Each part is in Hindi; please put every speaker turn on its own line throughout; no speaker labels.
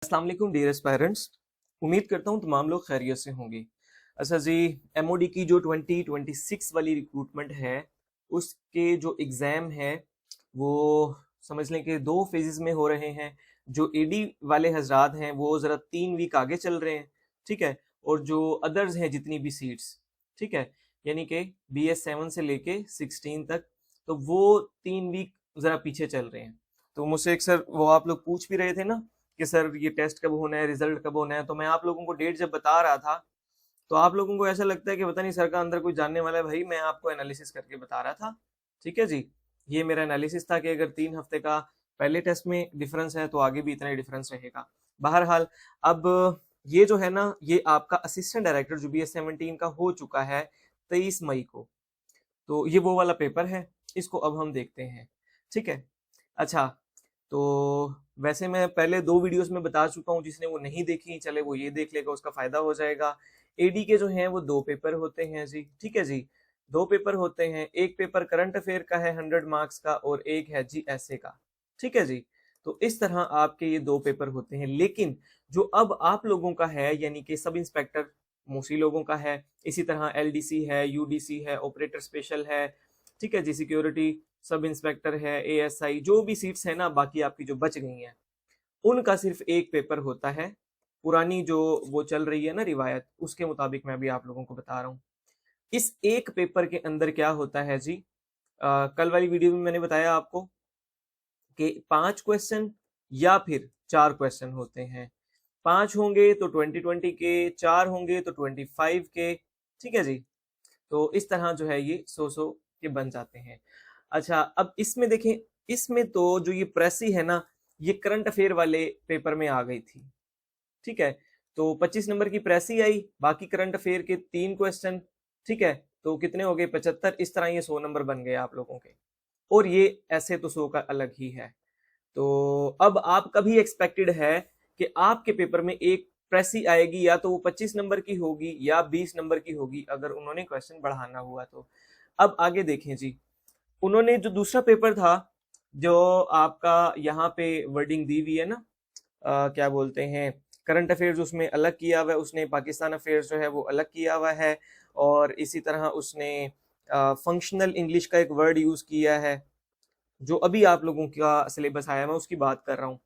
अस्सलाम वालेकुम डियरेस्ट पेरेंट्स। उम्मीद करता हूँ तमाम लोग खैरियत से होंगे। अच्छा जी, एमओडी की जो 2026 वाली रिक्रूटमेंट है उसके जो एग्ज़ाम है वो समझ लें कि दो फेजेस में हो रहे हैं। जो एडी वाले हजरात हैं वो ज़रा 3 वीक आगे चल रहे हैं, ठीक है। और जो अदर्स हैं जितनी भी सीट्स, ठीक है, यानी कि BS7 से लेके 16 तक, तो वो 3 वीक ज़रा पीछे चल रहे हैं। तो मुझसे एक सर वो आप लोग पूछ भी रहे थे ना कि सर ये टेस्ट कब होना है, रिजल्ट कब होना है। तो मैं आप लोगों को डेट जब बता रहा था तो आप लोगों को ऐसा लगता है कि पता नहीं सर का अंदर कोई जानने वाला है। भाई मैं आपको एनालिसिस करके बता रहा था, ठीक है जी। ये मेरा एनालिसिस था कि अगर 3 हफ्ते का पहले टेस्ट में डिफरेंस है तो आगे भी इतना ही डिफरेंस रहेगा। बहरहाल अब ये जो है ना, ये आपका असिस्टेंट डायरेक्टर जो BS17 का हो चुका है 23 मई को, तो ये वो वाला पेपर है। इसको अब हम देखते हैं, ठीक है। अच्छा, तो वैसे मैं पहले 2 वीडियोस में बता चुका हूँ, जिसने वो नहीं देखी चले वो ये देख लेगा, उसका फायदा हो जाएगा। एडी के जो हैं वो 2 पेपर होते हैं जी, ठीक है जी। 2 पेपर होते हैं, एक पेपर करंट अफेयर का है 100 मार्क्स का और एक है जी ऐसे का, ठीक है जी। तो इस तरह आपके ये 2 पेपर होते हैं। लेकिन जो अब आप लोगों का है यानी कि सब इंस्पेक्टर मोस्टली लोगों का है, इसी तरह LDC है, UDC है, ऑपरेटर स्पेशल है, ठीक है जी, सिक्योरिटी सब इंस्पेक्टर है, ASI, जो भी सीट्स है ना बाकी आपकी जो बच गई हैं उनका सिर्फ एक पेपर होता है। पुरानी जो वो चल रही है ना रिवायत, उसके मुताबिक मैं भी आप लोगों को बता रहा हूँ। इस एक पेपर के अंदर क्या होता है जी, कल वाली वीडियो में मैंने बताया आपको कि 5 क्वेश्चन या फिर 4 क्वेश्चन होते हैं। 5 होंगे तो 2020 के, 4 होंगे तो 25 के, ठीक है जी। तो इस तरह जो है ये 100 के बन जाते हैं। अच्छा, अब इसमें देखें, इसमें तो जो ये प्रेसी है ना, ये करंट अफेयर वाले पेपर में आ गई थी, ठीक है। तो 25 नंबर की प्रेसी आई, बाकी करंट अफेयर के 3 क्वेश्चन, ठीक है। तो कितने हो गए, 75। इस तरह ये 100 नंबर बन गए आप लोगों के। और ये ऐसे तो 100 का अलग ही है। तो अब आपका भी एक्सपेक्टेड है कि आपके पेपर में एक प्रेसी आएगी, या तो वो 25 नंबर की होगी या 20 नंबर की होगी, अगर उन्होंने क्वेश्चन बढ़ाना हुआ तो। अब आगे देखें जी, उन्होंने जो दूसरा पेपर था, जो आपका यहाँ पे वर्डिंग दी हुई है ना, क्या बोलते हैं, करंट अफेयर्स उसमें अलग किया हुआ है उसने, पाकिस्तान अफेयर्स जो है वो अलग किया हुआ है। और इसी तरह उसने फंक्शनल इंग्लिश का एक वर्ड यूज किया है, जो अभी आप लोगों का सिलेबस आया, मैं उसकी बात कर रहा हूँ।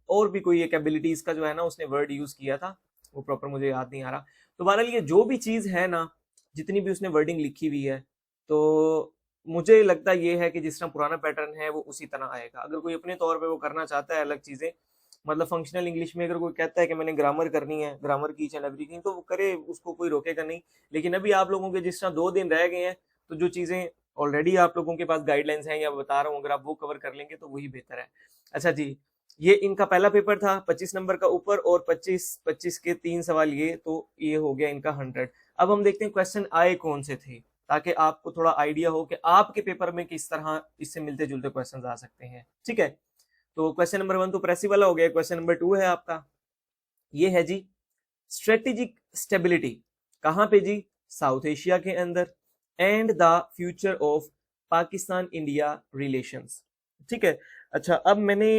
और भी कोई एक एबिलिटीज का जो है ना उसने वर्ड यूज किया था, वो प्रॉपर मुझे याद नहीं आ रहा। तो बहरहाल ये जो भी चीज है ना, जितनी भी उसने वर्डिंग लिखी हुई है, तो मुझे लगता ये है कि जिस तरह पुराना पैटर्न है वो उसी तरह आएगा। अगर कोई अपने तौर पे वो करना चाहता है अलग चीजें, मतलब फंक्शनल इंग्लिश में अगर कोई कहता है कि मैंने ग्रामर करनी है, ग्रामर की ईच एंड एवरीथिंग, तो वो करे, उसको कोई रोकेगा नहीं। लेकिन अभी आप लोगों के जिस तरह 2 दिन रह गए हैं, तो जो चीजें ऑलरेडी आप लोगों के पास गाइडलाइंस हैं या बता रहा हूँ, अगर आप वो कवर कर लेंगे तो वही बेहतर है। अच्छा जी, ये इनका पहला पेपर था 25 नंबर का ऊपर, और 25 के 3 सवाल ये, तो ये हो गया इनका 100। अब हम देखते हैं क्वेश्चन आए कौन से थे, ताकि आपको थोड़ा आइडिया हो कि आपके पेपर में किस तरह इससे मिलते जुलते क्वेश्चन आ सकते हैं, ठीक है। तो क्वेश्चन नंबर 1 तो प्रेसी वाला हो गया। क्वेश्चन नंबर 2 है आपका, ये है जी स्ट्रेटेजिक स्टेबिलिटी। कहां पे जी, साउथ एशिया के अंदर, and the future of Pakistan India relations, ठीक है। अच्छा, अब मैंने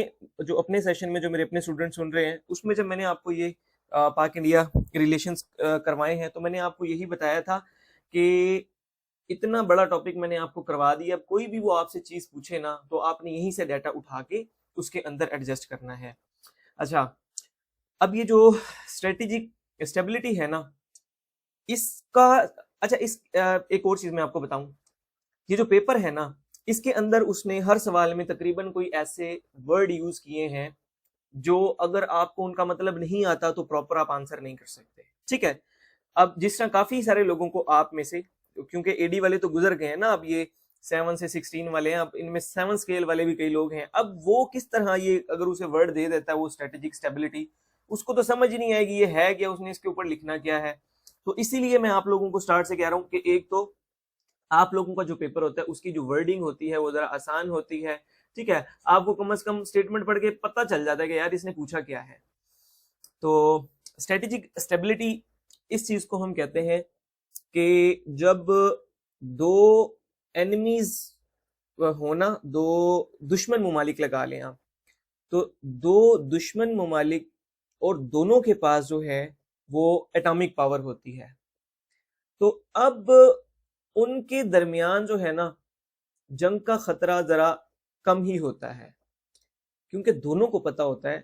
जो अपने सेशन में जो मेरे अपने स्टूडेंट सुन रहे हैं उसमें जब मैंने आपको ये पाक इंडिया रिलेशंस करवाए हैं, तो मैंने आपको यही बताया था कि इतना बड़ा टॉपिक मैंने आपको करवा दिया। अब कोई भी वो आपसे चीज पूछे ना, तो आपने यहीं से डाटा उठा के उसके अंदर एडजस्ट करना है। अच्छा, अब ये जो स्ट्रेटेजिक स्टेबिलिटी है ना, इसका, अच्छा एक और चीज मैं आपको बताऊं, ये जो पेपर है ना, इसके अंदर उसने हर सवाल में तकरीबन कोई ऐसे वर्ड यूज किए हैं जो अगर आपको उनका मतलब नहीं आता तो प्रॉपर आप आंसर नहीं कर सकते, ठीक है। अब जिस तरह काफी सारे लोगों को आप में से, क्योंकि एडी वाले तो गुजर गए हैं ना, अब ये 7 से 16 वाले हैं, अब इनमें 7 स्केल वाले भी कई लोग हैं। अब वो किस तरह ये अगर उसे वर्ड दे देता है वो स्ट्रेटेजिक स्टेबिलिटी, उसको तो समझ ही नहीं आएगी ये है क्या, उसने इसके ऊपर लिखना क्या है। तो इसीलिए मैं आप लोगों को स्टार्ट से कह रहा हूं कि एक तो आप लोगों का जो पेपर होता है उसकी जो वर्डिंग होती है वो जरा आसान होती है, ठीक है। आपको कम से कम स्टेटमेंट पढ़ के पता चल जाता है कि यार इसने पूछा क्या है। तो स्ट्रेटेजिक स्टेबिलिटी, इस चीज को हम कहते हैं कि जब दो एनिमीज होना, दो दुश्मन मुमालिक लगा लें आप, तो दो दुश्मन ममालिक और दोनों के पास जो है वो एटॉमिक पावर होती है, तो अब उनके दरमियान जो है ना जंग का खतरा जरा कम ही होता है, क्योंकि दोनों को पता होता है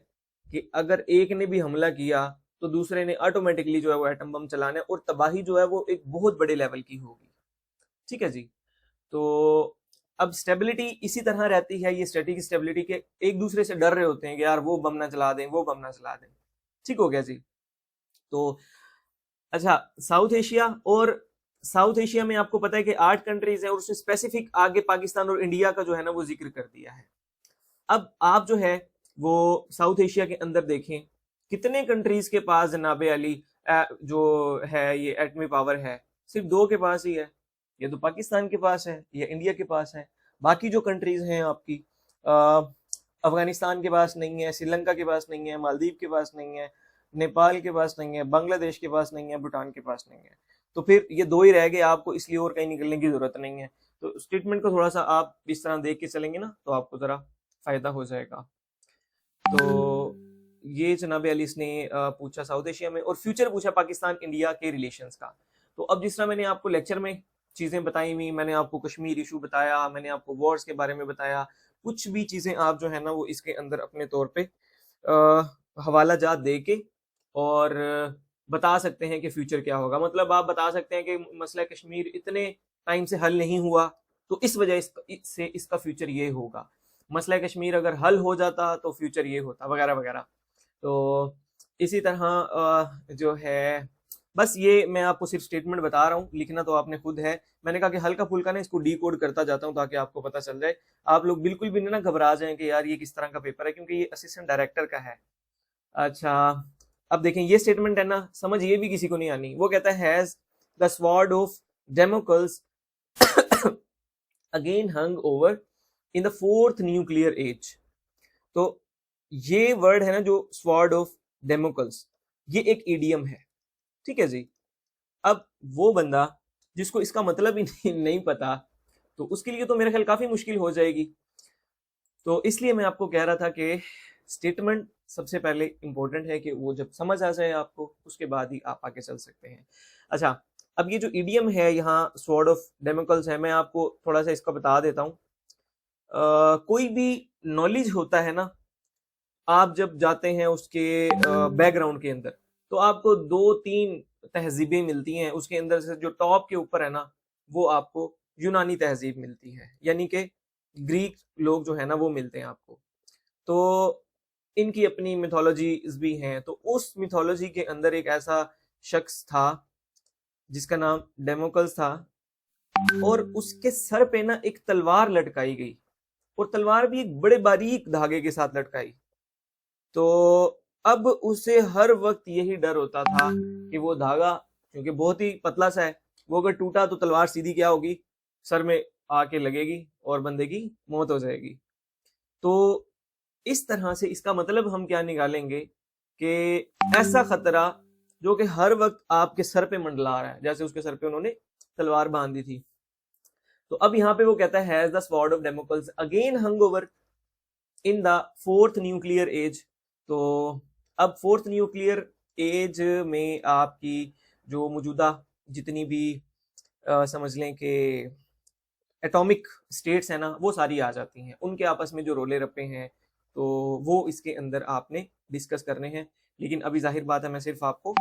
कि अगर एक ने भी हमला किया तो दूसरे ने ऑटोमेटिकली जो है वो एटम बम चलाना है और तबाही जो है वो एक बहुत बड़े लेवल की होगी। ठीक है जी। तो अब स्टेबिलिटी इसी तरह रहती है, ये स्ट्रेटेजिक स्टेबिलिटी के एक दूसरे से डर रहे होते हैं कि यार वो बम ना चला दें, वो बम ना चला दें। ठीक हो गया जी। तो अच्छा, साउथ एशिया, और साउथ एशिया में आपको पता है कि 8 कंट्रीज है और उसने स्पेसिफिक आगे पाकिस्तान और इंडिया का जो है ना वो जिक्र कर दिया है। अब आप जो है वो साउथ एशिया के अंदर देखें कितने कंट्रीज के पास जनाबे अली जो है ये एटमी पावर है, सिर्फ 2 के पास ही है। ये तो पाकिस्तान के पास है, ये इंडिया के पास है। बाकी जो कंट्रीज हैं आपकी अफगानिस्तान के पास नहीं है, श्रीलंका के पास नहीं है, मालदीव के पास नहीं है, नेपाल के पास नहीं है, बांग्लादेश के पास नहीं है, भूटान के पास नहीं है। तो फिर ये 2 ही रह गए, आपको इसलिए और कहीं निकलने की जरूरत नहीं है। तो स्टेटमेंट को थोड़ा सा आप इस तरह देख के चलेंगे ना तो आपको जरा फायदा हो जाएगा। तो ये जनाब अली ने पूछा साउथ एशिया में, और फ्यूचर पूछा पाकिस्तान इंडिया के रिलेशंस का। तो अब जिस तरह मैंने आपको लेक्चर में चीजें बताई हुई, मैंने आपको कश्मीर इशू बताया, मैंने आपको वॉर्स के बारे में बताया, कुछ भी चीजें आप जो है ना वो इसके अंदर अपने तौर पे हवाला जात दे के और बता सकते हैं कि फ्यूचर क्या होगा। मतलब आप बता सकते हैं कि मसला कश्मीर इतने टाइम से हल नहीं हुआ तो इस वजह से इसका फ्यूचर ये होगा, मसला कश्मीर अगर हल हो जाता तो फ्यूचर ये होता, वगैरह वगैरह। तो इसी तरह जो है बस ये मैं आपको सिर्फ स्टेटमेंट बता रहा हूँ, लिखना तो आपने खुद है। मैंने कहा कि हल्का फुल्का ना इसको डी कोड करता जाता हूँ ताकि आपको पता चल जाए। आप लोग बिल्कुल भी ना घबरा जाएं कि यार ये किस तरह का पेपर है, क्योंकि ये असिस्टेंट डायरेक्टर का है। अच्छा, अब देखें ये स्टेटमेंट है ना, समझ ये भी किसी को नहीं आनी। वो कहता है has the sword of Damocles again hung over in the 4th nuclear age. तो ये वर्ड है ना जो स्वॉर्ड ऑफ डेमोक्ल्स, ये एक ईडियम है। ठीक है जी। अब वो बंदा जिसको इसका मतलब ही नहीं पता, तो उसके लिए तो मेरे ख्याल काफी मुश्किल हो जाएगी। तो इसलिए मैं आपको कह रहा था कि स्टेटमेंट सबसे पहले इंपॉर्टेंट है कि वो जब समझ आ जाए आपको, उसके बाद ही आप आगे चल सकते हैं। अच्छा, अब ये जो ईडियम है यहाँ स्वॉर्ड ऑफ डेमोक्ल्स है, मैं आपको थोड़ा सा इसका बता देता हूँ। कोई भी नॉलेज होता है ना, आप जब जाते हैं उसके बैकग्राउंड के अंदर तो आपको 2-3 तहजीबें मिलती हैं। उसके अंदर से जो टॉप के ऊपर है ना वो आपको यूनानी तहजीब मिलती है, यानी कि ग्रीक लोग जो है ना वो मिलते हैं आपको। तो इनकी अपनी मिथोलॉजीज भी हैं। तो उस मिथोलॉजी के अंदर एक ऐसा शख्स था जिसका नाम डेमोक्ल्स था, और उसके सर पे ना एक तलवार लटकाई गई, और तलवार भी एक बड़े बारीक धागे के साथ लटकाई। तो अब उसे हर वक्त यही डर होता था कि वो धागा, क्योंकि बहुत ही पतला सा है, वो अगर टूटा तो तलवार सीधी क्या होगी, सर में आके लगेगी और बंदे की मौत हो जाएगी। तो इस तरह से इसका मतलब हम क्या निकालेंगे कि ऐसा खतरा जो कि हर वक्त आपके सर पे मंडला रहा है, जैसे उसके सर पे उन्होंने तलवार बांध दी थी। तो अब यहाँ पे वो कहता है has the sword of Damocles again hung over in the 4th nuclear age. तो अब 4th न्यूक्लियर एज में आपकी जो मौजूदा जितनी भी समझ लें कि एटॉमिक स्टेट्स है ना वो सारी आ जाती हैं, उनके आपस में जो रोले रप्पे हैं तो वो इसके अंदर आपने डिस्कस करने हैं। लेकिन अभी जाहिर बात है मैं सिर्फ आपको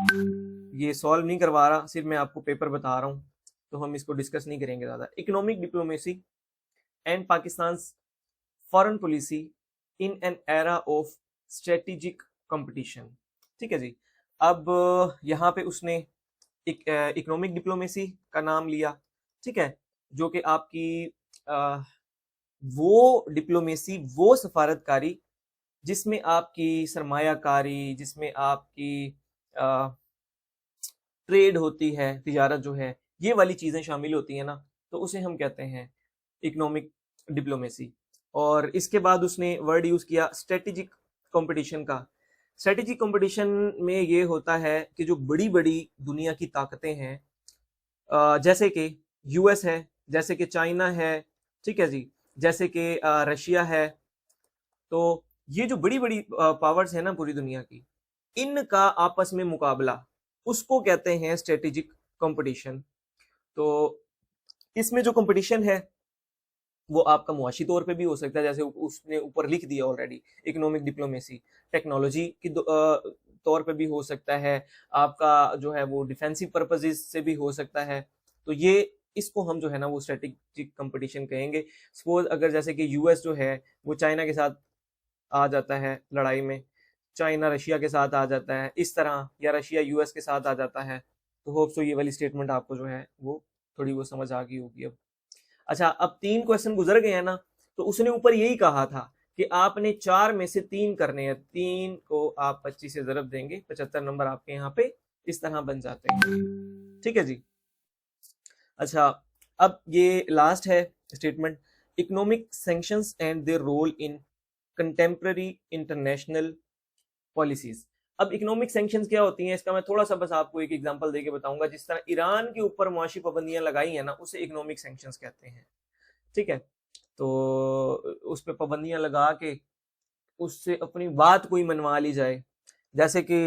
ये सॉल्व नहीं करवा रहा, सिर्फ मैं आपको पेपर बता रहा हूँ, तो हम इसको डिस्कस नहीं करेंगे ज़्यादा। Economic diplomacy and Pakistan foreign policy in an era of strategic competition. ठीक है जी। अब यहाँ पे उसने इकोनॉमिक डिप्लोमेसी का नाम लिया, ठीक है, जो कि आपकी वो डिप्लोमेसी, वो सफारतकारी जिसमें आपकी सरमायाकारी, जिसमें आपकी ट्रेड होती है, तिजारत जो है, ये वाली चीज़ें शामिल होती हैं ना, तो उसे हम कहते हैं इकोनॉमिक डिप्लोमेसी। और इसके बाद उसने वर्ड यूज़ किया स्ट्रेटेजिक कंपटीशन का। स्ट्रेटेजिक कंपटीशन में ये होता है कि जो बड़ी बड़ी दुनिया की ताकतें हैं, जैसे कि यूएस है, जैसे कि चाइना है, ठीक है जी, जैसे कि रशिया है, तो ये जो बड़ी बड़ी पावर्स है ना पूरी दुनिया की, इनका आपस में मुकाबला, उसको कहते हैं स्ट्रेटेजिक कंपटीशन। तो इसमें जो कंपटीशन है वो आपका मुआशी तौर पे भी हो सकता है, जैसे उसने ऊपर लिख दिया ऑलरेडी, इकोनॉमिक डिप्लोमेसी। टेक्नोलॉजी की तौर पे भी हो सकता है, आपका जो है वो डिफेंसिव पर्पजेस से भी हो सकता है। तो ये इसको हम जो है ना वो स्ट्रेटेजिक कंपटीशन कहेंगे। सपोज अगर जैसे कि यूएस जो है वो चाइना के साथ आ जाता है लड़ाई में, चाइना रशिया के साथ आ जाता है इस तरह, या रशिया यूएस के साथ आ जाता है, तो होप सो ये वाली स्टेटमेंट आपको जो है वो थोड़ी वो समझ आ गई होगी अब। अच्छा, अब 3 क्वेश्चन गुजर गए हैं ना, तो उसने ऊपर यही कहा था कि आपने 4 में से 3 करने हैं, 3 को आप 25 से ज़रब देंगे, 75 नंबर आपके यहाँ पे इस तरह बन जाते हैं। ठीक है जी। अच्छा, अब ये लास्ट है statement, economic sanctions and their role in contemporary international policies. अब इकोनॉमिक सैंक्शंस क्या होती हैं, इसका मैं थोड़ा सा बस आपको एक एग्जांपल देके बताऊंगा। जिस तरह ईरान के ऊपर मुआशी पाबंदियां लगाई हैं ना, उसे इकोनॉमिक सैंक्शंस कहते हैं। ठीक है, तो उस पर पाबंदियां लगा के उससे अपनी बात कोई मनवा ली जाए। जैसे कि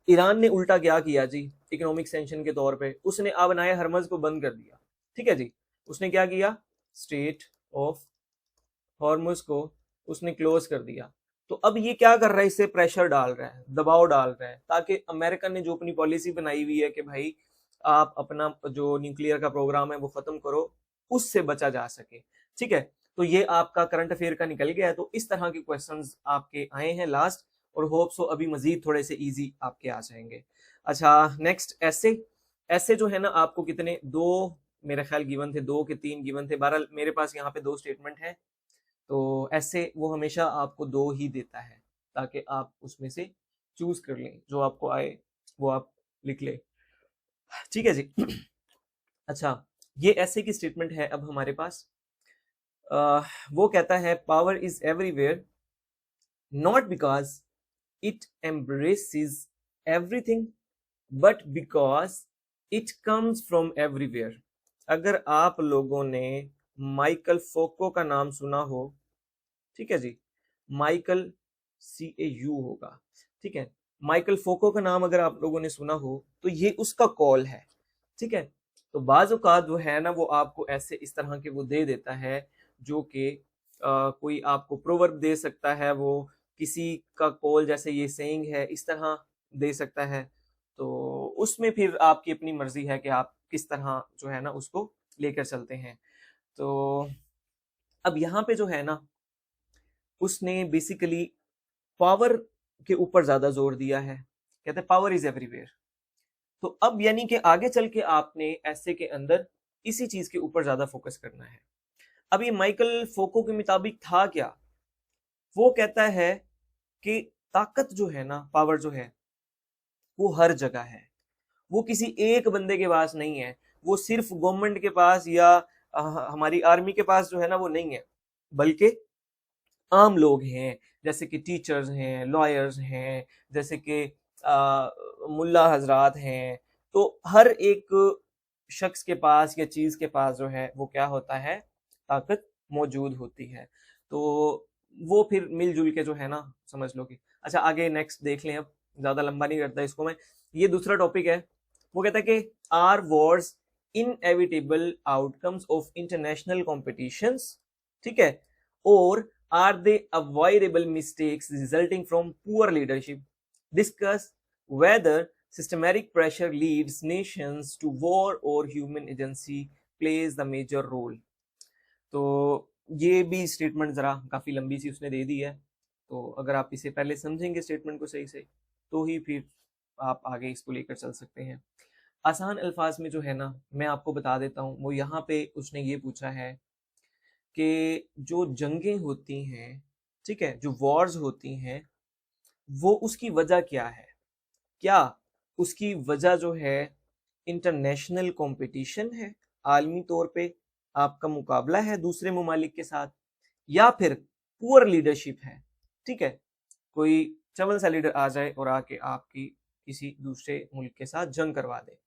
ईरान ने उल्टा क्या किया जी, इकोनॉमिक सैंक्शन के तौर पे उसने अब नए हरमज को बंद कर दिया। ठीक है जी, उसने क्या किया, स्ट्रेट ऑफ हॉर्मुज को उसने क्लोज कर दिया। तो अब ये क्या कर रहा है, इससे प्रेशर डाल रहा है, दबाव डाल रहा है, ताकि अमेरिका ने जो अपनी पॉलिसी बनाई हुई है कि भाई आप अपना जो न्यूक्लियर का प्रोग्राम है वो खत्म करो, उससे बचा जा सके। ठीक है, तो ये आपका करंट अफेयर का निकल गया है। तो इस तरह के क्वेश्चंस आपके आए हैं लास्ट, और होप सो अभी मजीद थोड़े से इजी आपके आ जाएंगे। अच्छा, नेक्स्ट ऐसे, ऐसे जो है ना आपको कितने, 2 मेरे ख्याल गिवन थे, 2 के 3 गिवन थे, बहरहाल मेरे पास यहाँ पे 2 स्टेटमेंट है। तो ऐसे वो हमेशा आपको 2 ही देता है, ताकि आप उसमें से चूज कर लें, जो आपको आए वो आप लिख ले। ठीक है जी। अच्छा, ये ऐसे की स्टेटमेंट है अब हमारे पास। वो कहता है power is everywhere not because it embraces everything but because it comes from everywhere. अगर आप लोगों ने माइकल फोको का नाम सुना हो, ठीक है जी, माइकल CAU होगा, ठीक है, माइकल फोको का नाम अगर आप लोगों ने सुना हो तो ये उसका कॉल है। ठीक है, तो बाज़ औक़ात वो है ना वो आपको ऐसे इस तरह के वो दे देता है, जो कि कोई आपको प्रोवर्ब दे सकता है, वो किसी का कॉल जैसे ये सेइंग है इस तरह दे सकता है। तो उसमें फिर आपकी अपनी मर्जी है कि आप किस तरह जो है ना उसको लेकर चलते हैं। तो अब यहाँ पे जो है ना उसने बेसिकली पावर के ऊपर ज्यादा जोर दिया है, कहते हैं पावर इज एवरीवेयर। तो अब यानी कि आगे चल के आपने ऐसे के अंदर इसी चीज के ऊपर ज्यादा फोकस करना है। अब ये माइकल फोको के मुताबिक था क्या, वो कहता है कि ताकत जो है ना, पावर जो है वो हर जगह है, वो किसी एक बंदे के पास नहीं है, वो सिर्फ गवर्नमेंट के पास या हमारी आर्मी के पास जो है ना वो नहीं है, बल्कि आम लोग हैं, जैसे कि टीचर्स हैं, लॉयर्स हैं, जैसे कि मुल्ला हजरात हैं। तो हर एक शख्स के पास या चीज के पास जो है वो क्या होता है, ताकत मौजूद होती है। तो वो फिर मिलजुल के जो है ना समझ लो कि। अच्छा, आगे नेक्स्ट देख लें, अब ज्यादा लंबा नहीं करता इसको मैं। ये दूसरा टॉपिक है, वो कहता है कि are wars inevitable outcomes of international competitions, ठीक है, और are they avoidable mistakes resulting from poor leadership? Discuss whether systematic pressure leads nations to war or human agency plays the major role. तो ये भी स्टेटमेंट जरा काफी लंबी सी उसने दे दी है, तो अगर आप इसे पहले समझेंगे स्टेटमेंट को सही से, तो ही फिर आप आगे इसको लेकर चल सकते हैं। आसान अल्फाज में जो है ना मैं आपको बता देता हूँ, वो यहाँ पे उसने ये पूछा है कि जो जंगें होती हैं, ठीक है, जो वॉर्स होती हैं, वो उसकी वजह क्या है। क्या उसकी वजह जो है इंटरनेशनल कंपटीशन है, आलमी तौर पे आपका मुकाबला है दूसरे ममालिक के साथ, या फिर पुअर लीडरशिप है। ठीक है, कोई चवल सा लीडर आ जाए और आके आपकी किसी दूसरे मुल्क के साथ जंग करवा दे,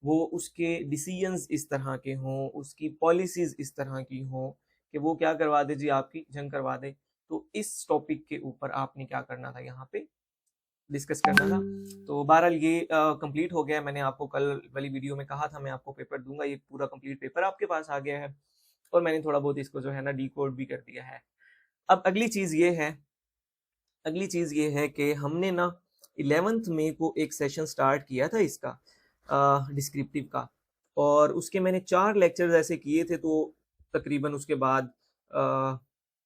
वो उसके डिसीजंस इस तरह के हों, उसकी पॉलिसीज इस तरह की हों कि वो क्या करवा दे जी, आपकी जंग करवा दे। तो इस टॉपिक के ऊपर आपने क्या करना था, यहाँ पे डिस्कस करना था। तो बहरहाल ये कंप्लीट हो गया। मैंने आपको कल वाली वीडियो में कहा था मैं आपको पेपर दूंगा, ये पूरा कंप्लीट पेपर आपके पास आ गया है और मैंने थोड़ा बहुत इसको जो है ना डिकोड भी कर दिया है। अब अगली चीज ये है कि हमने ना 11th मई को एक सेशन स्टार्ट किया था इसका डिस्क्रिप्टिव का, और उसके मैंने 4 लेक्चर्स ऐसे किए थे। तो तकरीबन उसके बाद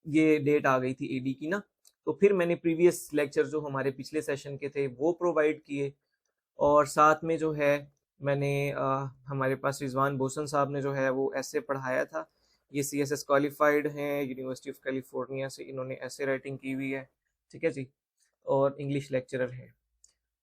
ये डेट आ गई थी एडी की ना, तो फिर मैंने प्रीवियस लेक्चर जो हमारे पिछले सेशन के थे वो प्रोवाइड किए, और साथ में जो है मैंने हमारे पास रिजवान बोसन साहब ने जो है वो ऐसे पढ़ाया था। ये CSS क्वालिफाइड हैं यूनिवर्सिटी ऑफ कैलिफोर्निया से, इन्होंने ऐसे राइटिंग की हुई है, ठीक है जी, और इंग्लिश लेक्चरर है।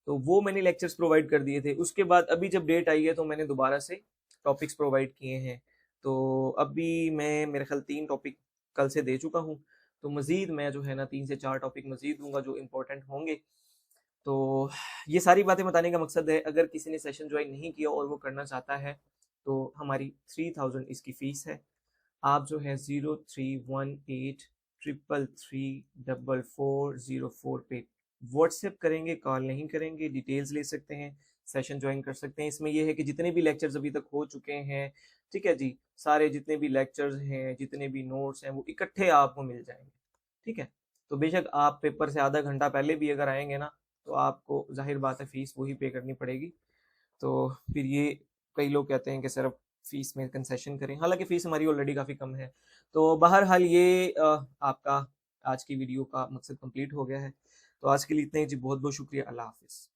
तो वो मैंने लेक्चर्स प्रोवाइड कर दिए थे। उसके बाद अभी जब डेट आई है तो मैंने दोबारा से टॉपिक्स प्रोवाइड किए हैं। तो अभी मैं मेरे ख्याल 3 टॉपिक कल से दे चुका हूँ, तो मज़ीद मैं जो है ना 3 से 4 टॉपिक मज़ीद दूंगा जो इम्पोर्टेंट होंगे। तो ये सारी बातें बताने का मकसद है, अगर किसी ने सेशन ज्वाइन नहीं किया और वो करना चाहता है तो हमारी 3000 इसकी फ़ीस है। आप जो है 0318333404 पे व्हाट्सएप करेंगे, कॉल नहीं करेंगे, डिटेल्स ले सकते हैं, सेशन ज्वाइन कर सकते हैं। इसमें यह है कि जितने भी लेक्चर्स अभी तक हो चुके हैं, ठीक है जी, सारे जितने भी लेक्चर्स हैं, जितने भी नोट्स हैं, वो इकट्ठे आपको मिल जाएंगे, ठीक है। तो बेशक आप पेपर से आधा घंटा पहले भी अगर आएंगे ना, तो आपको जाहिर बात है फीस वही पे करनी पड़ेगी। तो फिर ये कई लोग कहते हैं कि सिर्फ फीस में कंसेशन करें, हालांकि फ़ीस हमारी ऑलरेडी काफ़ी कम है। तो बहरहाल ये आपका आज की वीडियो का मकसद कंप्लीट हो गया है। तो आज के लिए इतना ही जी, बहुत बहुत शुक्रिया, अल्लाह हाफिज़।